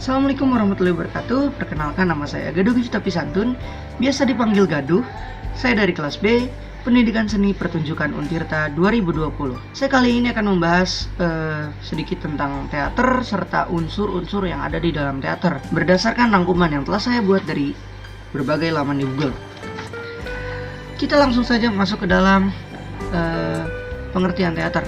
Assalamualaikum warahmatullahi wabarakatuh. Perkenalkan, nama saya Gaduh Gifta Pisantun, biasa dipanggil Gaduh. Saya dari kelas B, Pendidikan Seni Pertunjukan Untirta 2020. Saya kali ini akan membahas sedikit tentang teater serta unsur-unsur yang ada di dalam teater berdasarkan rangkuman yang telah saya buat dari berbagai laman di Google. Kita langsung saja masuk ke dalam pengertian teater.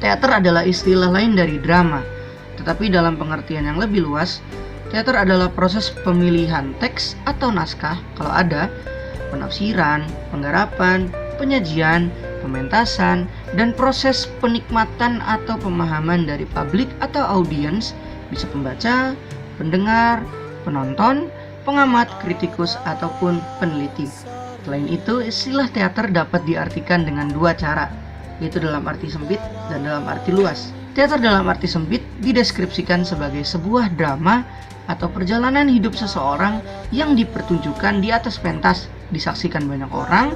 Teater adalah istilah lain dari drama. Tetapi dalam pengertian yang lebih luas, teater adalah proses pemilihan teks atau naskah kalau ada, penafsiran, penggarapan, penyajian, pementasan, dan proses penikmatan atau pemahaman dari publik atau audiens, bisa pembaca, pendengar, penonton, pengamat, kritikus, ataupun peneliti. Selain itu, istilah teater dapat diartikan dengan dua cara, yaitu dalam arti sempit dan dalam arti luas. Teater dalam arti sempit dideskripsikan sebagai sebuah drama atau perjalanan hidup seseorang yang dipertunjukkan di atas pentas, disaksikan banyak orang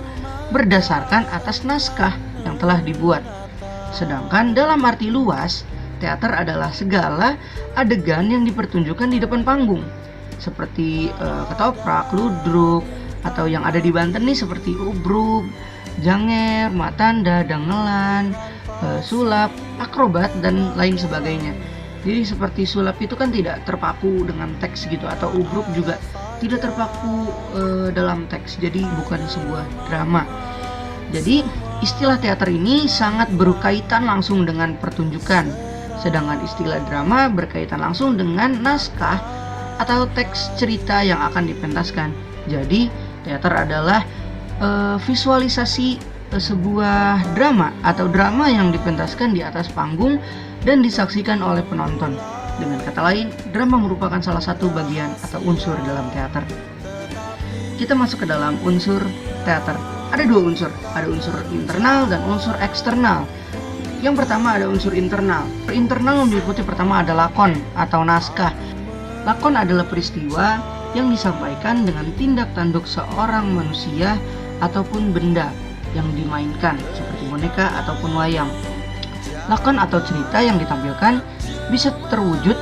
berdasarkan atas naskah yang telah dibuat. Sedangkan dalam arti luas, teater adalah segala adegan yang dipertunjukkan di depan panggung, seperti ketoprak, ludruk, atau yang ada di Banten nih seperti ubruk, janger, matanda, dagelan, sulap, akrobat, dan lain sebagainya. Jadi seperti sulap itu kan tidak terpaku dengan teks gitu, atau ubruk juga tidak terpaku dalam teks, jadi bukan sebuah drama. Jadi istilah teater ini sangat berkaitan langsung dengan pertunjukan, sedangkan istilah drama berkaitan langsung dengan naskah atau teks cerita yang akan dipentaskan. Jadi teater adalah visualisasi sebuah drama atau drama yang dipentaskan di atas panggung dan disaksikan oleh penonton. Dengan kata lain, drama merupakan salah satu bagian atau unsur dalam teater. Kita masuk ke dalam unsur teater. Ada dua unsur, ada unsur internal dan unsur eksternal. Yang pertama ada unsur internal. Internal meliputi pertama ada lakon atau naskah. Lakon adalah peristiwa yang disampaikan dengan tindak tanduk seorang manusia ataupun benda yang dimainkan seperti boneka ataupun wayang. Lakon atau cerita yang ditampilkan bisa terwujud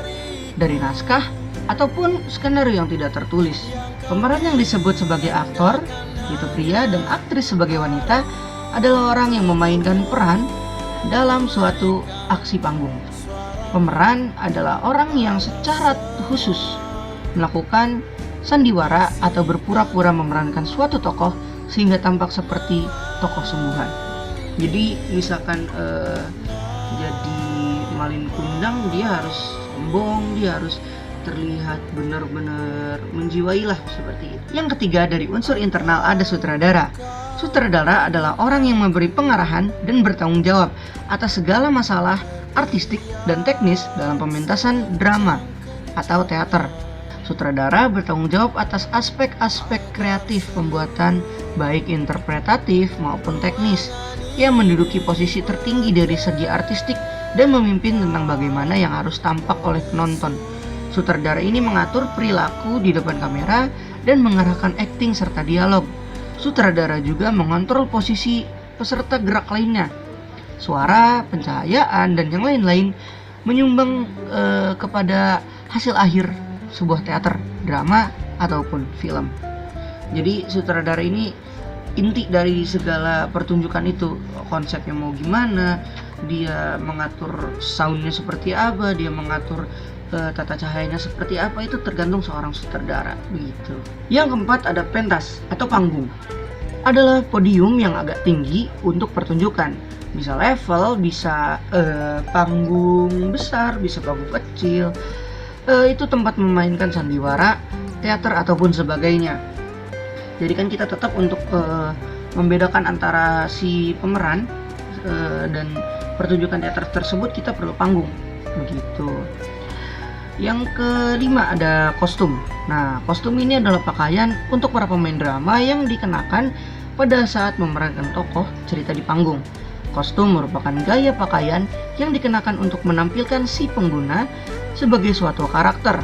dari naskah ataupun skenario yang tidak tertulis. Pemeran yang disebut sebagai aktor, yaitu pria, dan aktris sebagai wanita adalah orang yang memainkan peran dalam suatu aksi panggung. Pemeran adalah orang yang secara khusus melakukan sandiwara atau berpura-pura memerankan suatu tokoh sehingga tampak seperti tokoh sungguhan. Jadi misalkan jadi malin kundang, dia harus sombong, dia harus terlihat benar-benar menjiwai lah, seperti itu. Yang ketiga dari unsur internal ada sutradara. Sutradara adalah orang yang memberi pengarahan dan bertanggung jawab atas segala masalah artistik dan teknis dalam pementasan drama atau teater. Sutradara bertanggung jawab atas aspek-aspek kreatif pembuatan, baik interpretatif maupun teknis. Ia menduduki posisi tertinggi dari segi artistik dan memimpin tentang bagaimana yang harus tampak oleh penonton. Sutradara ini mengatur perilaku di depan kamera dan mengarahkan akting serta dialog. Sutradara juga mengontrol posisi peserta gerak lainnya, suara, pencahayaan, dan yang lain-lain, menyumbang kepada hasil akhir sebuah teater, drama, ataupun film. Jadi sutradara ini inti dari segala pertunjukan itu. Konsepnya mau gimana, dia mengatur soundnya seperti apa, dia mengatur tata cahayanya seperti apa, itu tergantung seorang sutradara begitu. Yang keempat ada pentas atau panggung. Adalah podium yang agak tinggi untuk pertunjukan. Bisa level, bisa panggung besar, bisa panggung kecil. Itu tempat memainkan sandiwara, teater, ataupun sebagainya. Jadi kan kita tetap untuk membedakan antara si pemeran dan pertunjukan teater tersebut, kita perlu panggung begitu. Yang kelima ada kostum. Nah, kostum ini adalah pakaian untuk para pemain drama yang dikenakan pada saat memerankan tokoh cerita di panggung. Kostum merupakan gaya pakaian yang dikenakan untuk menampilkan si pengguna sebagai suatu karakter.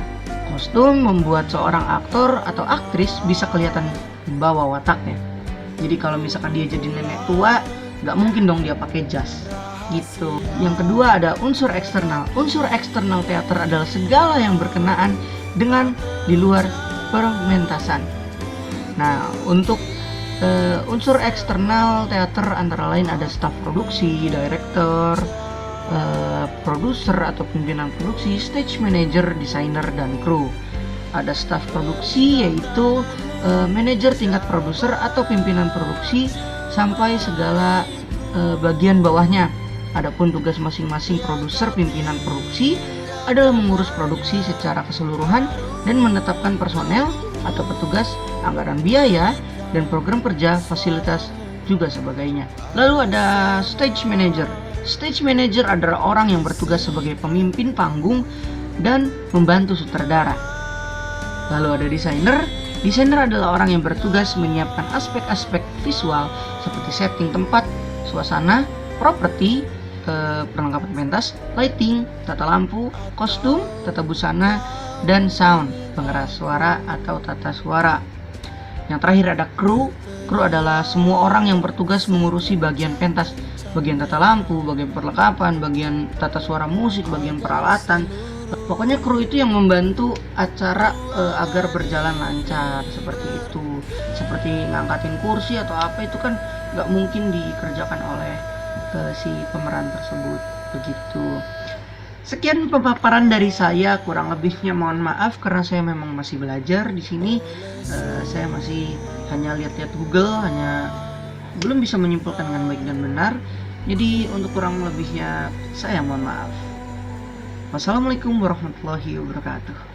Kostum membuat seorang aktor atau aktris bisa kelihatan bawa wataknya. Jadi kalau misalkan dia jadi nenek tua, nggak mungkin dong dia pakai jas. gitu. Yang kedua ada unsur eksternal. Unsur eksternal teater adalah segala yang berkenaan dengan di luar pementasan. Nah, untuk unsur eksternal teater antara lain ada staf produksi, director, produser atau pimpinan produksi, stage manager, desainer, dan kru. Ada staf produksi yaitu manajer tingkat produser atau pimpinan produksi sampai segala bagian bawahnya. Adapun tugas masing-masing produser pimpinan produksi adalah mengurus produksi secara keseluruhan dan menetapkan personel atau petugas, anggaran biaya, dan program kerja, fasilitas, juga sebagainya. Lalu ada stage manager. Stage manager adalah orang yang bertugas sebagai pemimpin panggung dan membantu sutradara. Lalu ada desainer. Desainer adalah orang yang bertugas menyiapkan aspek-aspek visual seperti setting tempat, suasana, properti, perlengkapan pentas, lighting, tata lampu, kostum, tata busana, dan sound, pengeras suara atau tata suara. Yang terakhir ada kru. Kru adalah semua orang yang bertugas mengurusi bagian pentas, bagian tata lampu, bagian perlengkapan, bagian tata suara musik, bagian peralatan. Pokoknya kru itu yang membantu acara agar berjalan lancar, seperti itu. Seperti ngangkatin kursi atau apa itu kan nggak mungkin dikerjakan oleh si pemeran tersebut, begitu. Sekian pemaparan dari saya, kurang lebihnya mohon maaf karena saya memang masih belajar di sini. Saya masih hanya lihat-lihat Google, hanya belum bisa menyimpulkan dengan baik dan benar. Jadi untuk kurang lebihnya saya mohon maaf. Wassalamualaikum warahmatullahi wabarakatuh.